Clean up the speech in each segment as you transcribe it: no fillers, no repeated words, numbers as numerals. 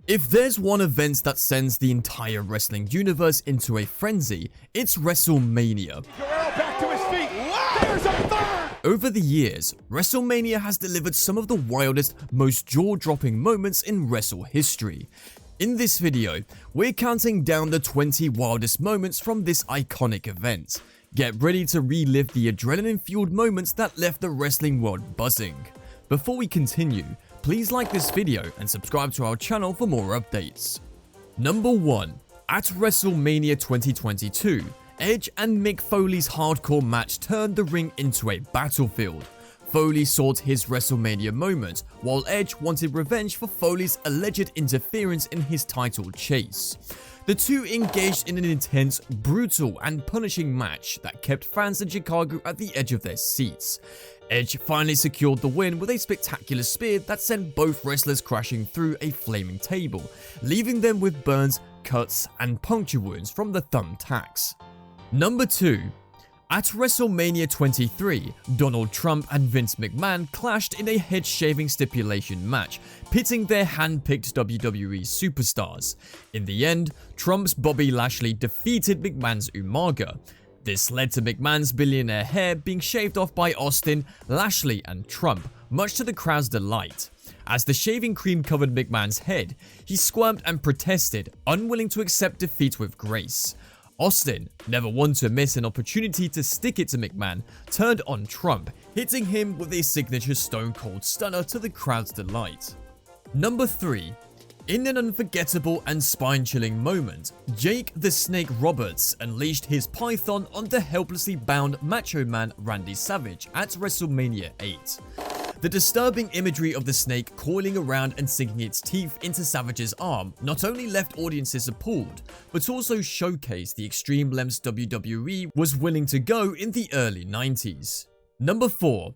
If there's one event that sends the entire wrestling universe into a frenzy, it's WrestleMania. Back to his feet. There's a third. Over the years, WrestleMania has delivered some of the wildest, most jaw-dropping moments in wrestle history. In this video, we're counting down the 20 wildest moments from this iconic event. Get ready to relive the adrenaline-fueled moments that left the wrestling world buzzing. Before we continue, please like this video and subscribe to our channel for more updates. Number 1. At WrestleMania 2022, Edge and Mick Foley's hardcore match turned the ring into a battlefield. Foley sought his WrestleMania moment, while Edge wanted revenge for Foley's alleged interference in his title chase. The two engaged in an intense, brutal, and punishing match that kept fans in Chicago at the edge of their seats. Edge finally secured the win with a spectacular spear that sent both wrestlers crashing through a flaming table, leaving them with burns, cuts, and puncture wounds from the thumbtacks. Number 2. At WrestleMania 23, Donald Trump and Vince McMahon clashed in a head-shaving stipulation match, pitting their hand-picked WWE superstars. In the end, Trump's Bobby Lashley defeated McMahon's Umaga. This led to McMahon's billionaire hair being shaved off by Austin, Lashley, and Trump, much to the crowd's delight. As the shaving cream covered McMahon's head, he squirmed and protested, unwilling to accept defeat with grace. Austin, never one to miss an opportunity to stick it to McMahon, turned on Trump, hitting him with a signature Stone Cold Stunner to the crowd's delight. Number 3. In an unforgettable and spine-chilling moment, Jake the Snake Roberts unleashed his python on the helplessly bound Macho Man Randy Savage at WrestleMania 8. The disturbing imagery of the snake coiling around and sinking its teeth into Savage's arm not only left audiences appalled, but also showcased the extreme lengths WWE was willing to go in the early 90s. Number 4.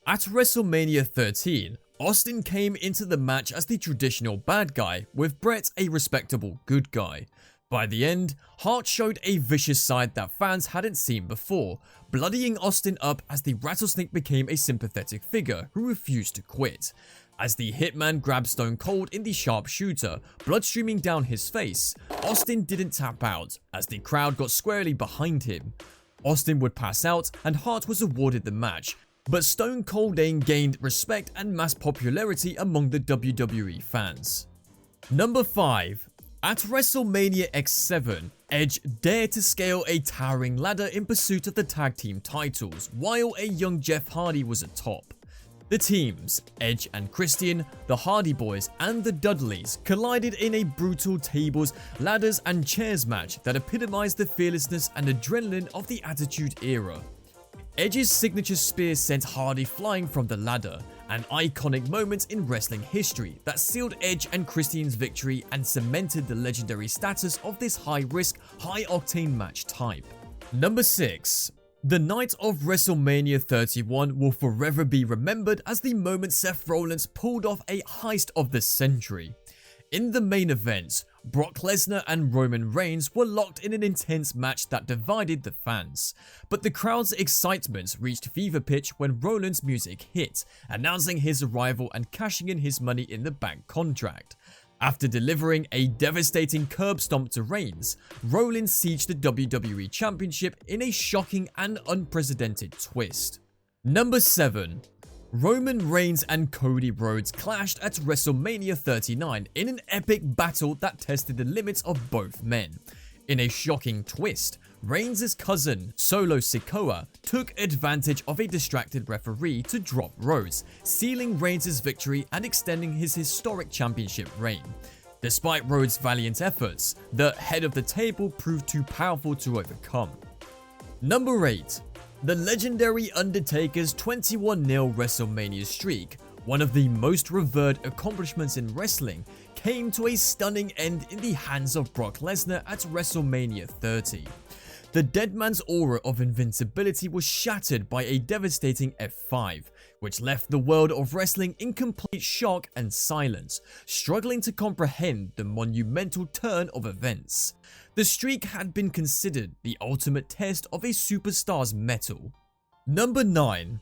At WrestleMania 13, Austin came into the match as the traditional bad guy, with Bret a respectable good guy. By the end, Hart showed a vicious side that fans hadn't seen before, bloodying Austin up as the Rattlesnake became a sympathetic figure who refused to quit. As the Hitman grabbed Stone Cold in the sharpshooter, blood streaming down his face, Austin didn't tap out as the crowd got squarely behind him. Austin would pass out and Hart was awarded the match, but Stone Cold gained respect and mass popularity among the WWE fans. Number 5. At WrestleMania X7, Edge dared to scale a towering ladder in pursuit of the tag team titles, while a young Jeff Hardy was atop. The teams, Edge and Christian, the Hardy Boys, and the Dudleys collided in a brutal tables, ladders, and chairs match that epitomized the fearlessness and adrenaline of the Attitude Era. Edge's signature spear sent Hardy flying from the ladder, an iconic moment in wrestling history that sealed Edge and Christian's victory and cemented the legendary status of this high-risk, high-octane match type. Number 6. The night of WrestleMania 31 will forever be remembered as the moment Seth Rollins pulled off a heist of the century. In the main event, Brock Lesnar and Roman Reigns were locked in an intense match that divided the fans, but the crowd's excitement reached fever pitch when Rollins' music hit, announcing his arrival and cashing in his Money in the Bank contract. After delivering a devastating curb stomp to Reigns, Rollins sieged the WWE Championship in a shocking and unprecedented twist. Number 7. Roman Reigns and Cody Rhodes clashed at WrestleMania 39 in an epic battle that tested the limits of both men. In a shocking twist, Reigns' cousin, Solo Sikoa, took advantage of a distracted referee to drop Rhodes, sealing Reigns' victory and extending his historic championship reign. Despite Rhodes' valiant efforts, the head of the table proved too powerful to overcome. Number 8. The legendary Undertaker's 21-0 WrestleMania streak, one of the most revered accomplishments in wrestling, came to a stunning end in the hands of Brock Lesnar at WrestleMania 30. The dead man's aura of invincibility was shattered by a devastating F5, which left the world of wrestling in complete shock and silence, struggling to comprehend the monumental turn of events. The streak had been considered the ultimate test of a superstar's mettle. Number 9.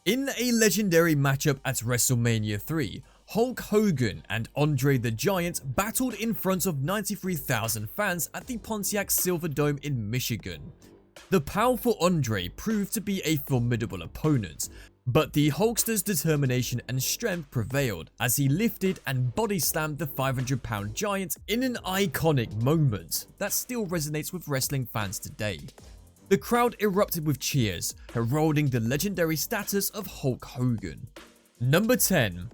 In a legendary matchup at WrestleMania 3, Hulk Hogan and Andre the Giant battled in front of 93,000 fans at the Pontiac Silverdome in Michigan. The powerful Andre proved to be a formidable opponent, but the Hulkster's determination and strength prevailed as he lifted and body slammed the 500-pound giant in an iconic moment that still resonates with wrestling fans today. The crowd erupted with cheers, heralding the legendary status of Hulk Hogan. Number 10.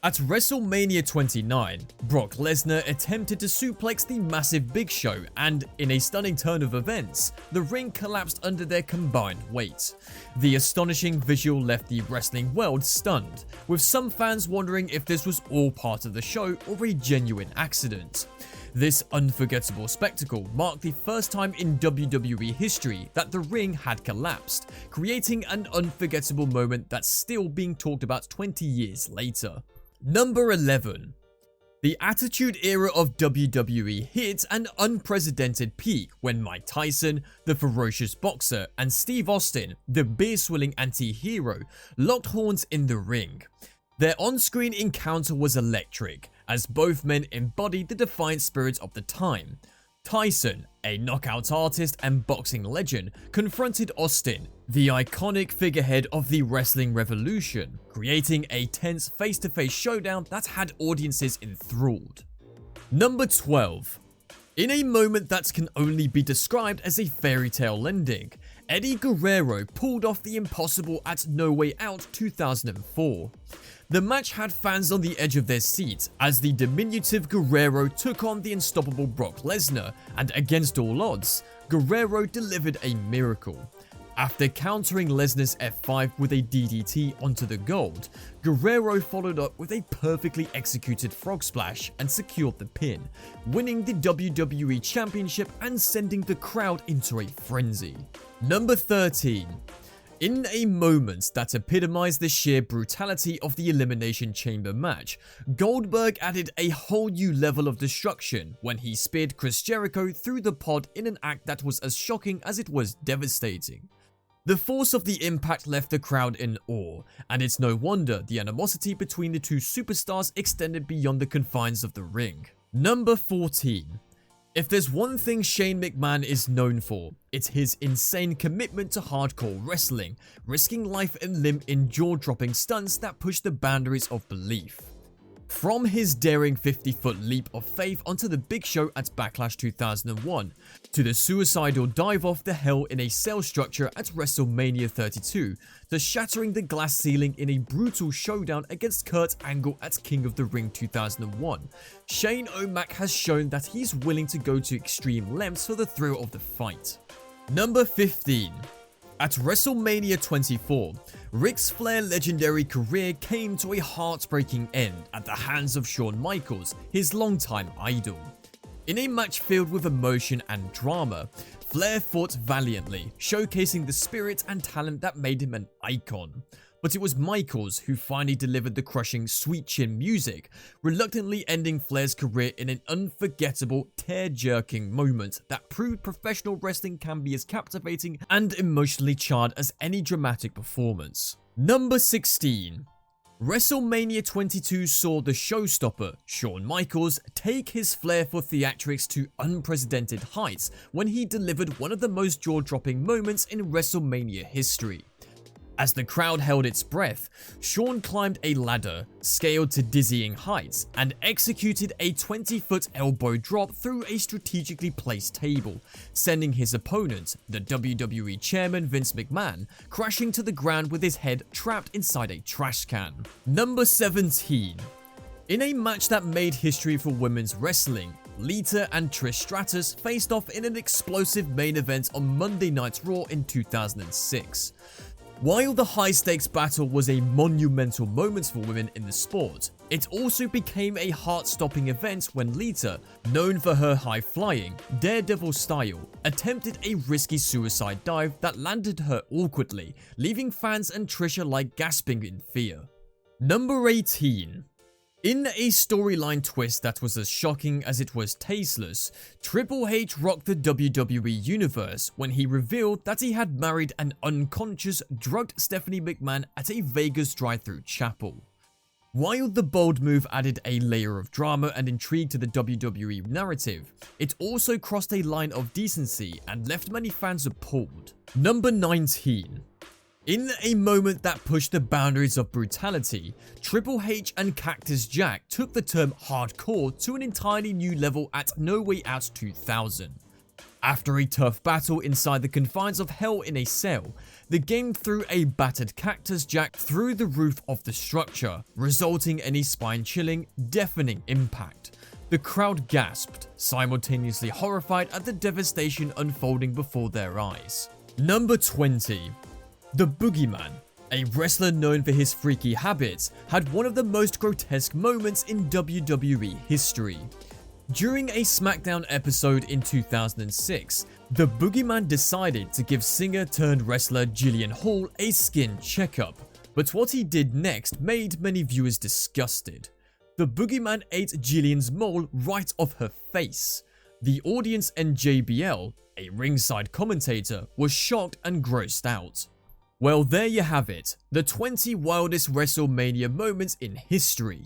At WrestleMania 29, Brock Lesnar attempted to suplex the massive Big Show, and in a stunning turn of events, the ring collapsed under their combined weight. The astonishing visual left the wrestling world stunned, with some fans wondering if this was all part of the show or a genuine accident. This unforgettable spectacle marked the first time in WWE history that the ring had collapsed, creating an unforgettable moment that's still being talked about 20 years later. Number 11. The Attitude Era of WWE hit an unprecedented peak when Mike Tyson, the ferocious boxer, and Steve Austin, the beer-swilling anti-hero, locked horns in the ring. Their on-screen encounter was electric, as both men embodied the defiant spirit of the time. Tyson, a knockout artist and boxing legend, confronted Austin, the iconic figurehead of the wrestling revolution, creating a tense face-to-face showdown that had audiences enthralled. Number 12. In a moment that can only be described as a fairy tale ending, Eddie Guerrero pulled off the impossible at No Way Out 2004. The match had fans on the edge of their seats as the diminutive Guerrero took on the unstoppable Brock Lesnar, and against all odds, Guerrero delivered a miracle. After countering Lesnar's F5 with a DDT onto the gold, Guerrero followed up with a perfectly executed frog splash and secured the pin, winning the WWE Championship and sending the crowd into a frenzy. Number 13. In a moment that epitomized the sheer brutality of the Elimination Chamber match, Goldberg added a whole new level of destruction when he speared Chris Jericho through the pod in an act that was as shocking as it was devastating. The force of the impact left the crowd in awe, and it's no wonder the animosity between the two superstars extended beyond the confines of the ring. Number 14. If there's one thing Shane McMahon is known for, it's his insane commitment to hardcore wrestling, risking life and limb in jaw-dropping stunts that push the boundaries of belief. From his daring 50-foot leap of faith onto the Big Show at Backlash 2001, to the suicidal dive off the Hell in a Cell structure at WrestleMania 32, to shattering the glass ceiling in a brutal showdown against Kurt Angle at King of the Ring 2001, Shane O'Mac has shown that he's willing to go to extreme lengths for the thrill of the fight. Number 15. At WrestleMania 24, Ric Flair's legendary career came to a heartbreaking end at the hands of Shawn Michaels, his longtime idol. In a match filled with emotion and drama, Flair fought valiantly, showcasing the spirit and talent that made him an icon. But it was Michaels who finally delivered the crushing Sweet Chin music, reluctantly ending Flair's career in an unforgettable, tear-jerking moment that proved professional wrestling can be as captivating and emotionally charged as any dramatic performance. Number 16. WrestleMania 22 saw the showstopper, Shawn Michaels, take his flair for theatrics to unprecedented heights when he delivered one of the most jaw-dropping moments in WrestleMania history. As the crowd held its breath, Shawn climbed a ladder, scaled to dizzying heights, and executed a 20-foot elbow drop through a strategically placed table, sending his opponent, the WWE Chairman Vince McMahon, crashing to the ground with his head trapped inside a trash can. Number 17. In a match that made history for women's wrestling, Lita and Trish Stratus faced off in an explosive main event on Monday Night Raw in 2006. While the high-stakes battle was a monumental moment for women in the sport, it also became a heart-stopping event when Lita, known for her high-flying, daredevil style, attempted a risky suicide dive that landed her awkwardly, leaving fans and Trish alike gasping in fear. Number 18. In a storyline twist that was as shocking as it was tasteless, Triple H rocked the WWE Universe when he revealed that he had married an unconscious, drugged Stephanie McMahon at a Vegas drive-thru chapel. While the bold move added a layer of drama and intrigue to the WWE narrative, it also crossed a line of decency and left many fans appalled. Number 19. In a moment that pushed the boundaries of brutality, Triple H and Cactus Jack took the term hardcore to an entirely new level at No Way Out 2000. After a tough battle inside the confines of Hell in a Cell, the game threw a battered Cactus Jack through the roof of the structure, resulting in a spine-chilling, deafening impact. The crowd gasped, simultaneously horrified at the devastation unfolding before their eyes. Number 20. The Boogeyman, a wrestler known for his freaky habits, had one of the most grotesque moments in WWE history. During a SmackDown episode in 2006, the Boogeyman decided to give singer-turned-wrestler Jillian Hall a skin checkup, but what he did next made many viewers disgusted. The Boogeyman ate Jillian's mole right off her face. The audience and JBL, a ringside commentator, was shocked and grossed out. Well, there you have it, the 20 wildest WrestleMania moments in history.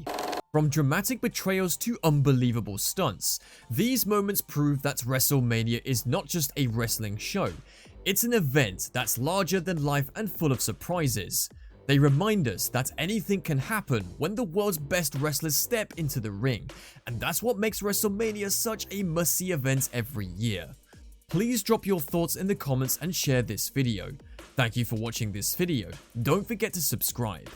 From dramatic betrayals to unbelievable stunts, these moments prove that WrestleMania is not just a wrestling show, it's an event that's larger than life and full of surprises. They remind us that anything can happen when the world's best wrestlers step into the ring, and that's what makes WrestleMania such a must-see event every year. Please drop your thoughts in the comments and share this video. Thank you for watching this video. Don't forget to subscribe.